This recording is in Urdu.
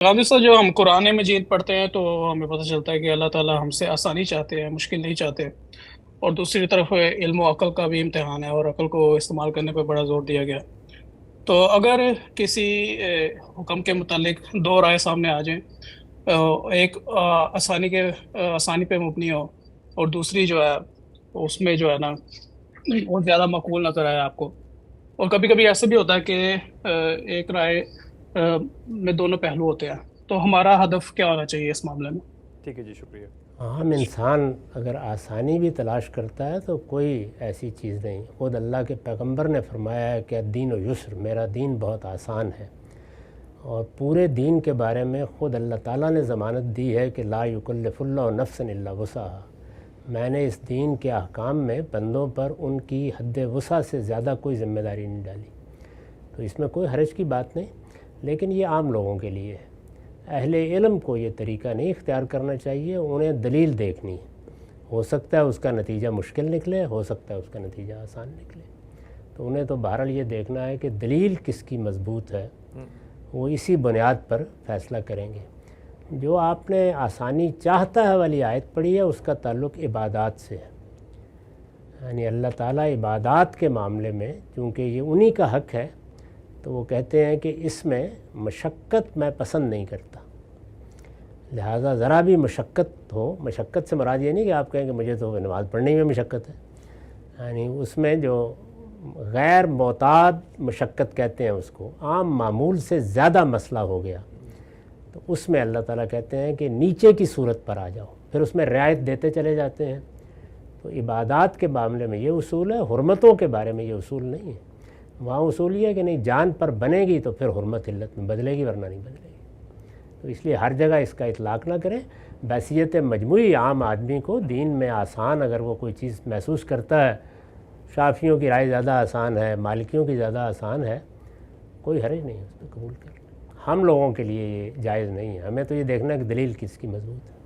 غامدی جو ہم قرآن مجید پڑھتے ہیں تو ہمیں پتہ چلتا ہے کہ اللہ تعالیٰ ہم سے آسانی چاہتے ہیں، مشکل نہیں چاہتے۔ اور دوسری طرف علم و عقل کا بھی امتحان ہے، اور عقل کو استعمال کرنے پہ بڑا زور دیا گیا۔ تو اگر کسی حکم کے متعلق دو رائے سامنے آ جائیں، ایک آسانی پہ مبنی ہو، اور دوسری جو ہے اس میں جو ہے نا بہت زیادہ معقول نظر آیا آپ کو، اور کبھی کبھی ایسا بھی ہوتا ہے کہ ایک رائے میں دونوں پہلو ہوتے ہیں، تو ہمارا ہدف کیا ہونا چاہیے اس معاملے میں؟ ٹھیک ہے جی، شکریہ۔ عام انسان اگر آسانی بھی تلاش کرتا ہے تو کوئی ایسی چیز نہیں۔ خود اللہ کے پیغمبر نے فرمایا ہے کہ الدین و یسر، میرا دین بہت آسان ہے، اور پورے دین کے بارے میں خود اللہ تعالیٰ نے ضمانت دی ہے کہ لا یکلف اللہ نفسا الا وسعہا، میں نے اس دین کے احکام میں بندوں پر ان کی حد وسع سے زیادہ کوئی ذمہ داری نہیں ڈالی، تو اس میں کوئی حرج کی بات نہیں۔ لیکن یہ عام لوگوں کے لیے ہے، اہل علم کو یہ طریقہ نہیں اختیار کرنا چاہیے، انہیں دلیل دیکھنی ہے۔ ہو سکتا ہے اس کا نتیجہ مشکل نکلے، ہو سکتا ہے اس کا نتیجہ آسان نکلے، تو انہیں تو بہرحال یہ دیکھنا ہے کہ دلیل کس کی مضبوط ہے، وہ اسی بنیاد پر فیصلہ کریں گے۔ جو آپ نے آسانی چاہتا ہے والی آیت پڑھی ہے، اس کا تعلق عبادات سے ہے، یعنی اللہ تعالیٰ عبادات کے معاملے میں چونکہ یہ انہی کا حق ہے، تو وہ کہتے ہیں کہ اس میں مشقت میں پسند نہیں کرتا، لہٰذا ذرا بھی مشقت ہو، مشقت سے مراد یہ نہیں کہ آپ کہیں کہ مجھے تو نماز پڑھنے میں مشقت ہے، یعنی اس میں جو غیر معتاد مشقت کہتے ہیں اس کو، عام معمول سے زیادہ مسئلہ ہو گیا، تو اس میں اللہ تعالیٰ کہتے ہیں کہ نیچے کی صورت پر آ جاؤ، پھر اس میں رعایت دیتے چلے جاتے ہیں۔ تو عبادات کے معاملے میں یہ اصول ہے، حرمتوں کے بارے میں یہ اصول نہیں ہے۔ وہاں اصول یہ ہے کہ نہیں، جان پر بنے گی تو پھر حرمت علت میں بدلے گی، ورنہ نہیں بدلے گی۔ تو اس لیے ہر جگہ اس کا اطلاق نہ کریں، بحیثیت مجموعی عام آدمی کو دین میں آسان اگر وہ کوئی چیز محسوس کرتا ہے، شافیوں کی رائے زیادہ آسان ہے، مالکیوں کی زیادہ آسان ہے، کوئی حرج نہیں ہے اس پہ قبول کر لیں۔ ہم لوگوں کے لیے یہ جائز نہیں ہے، ہمیں تو یہ دیکھنا ہے کہ دلیل کس کی مضبوط ہے۔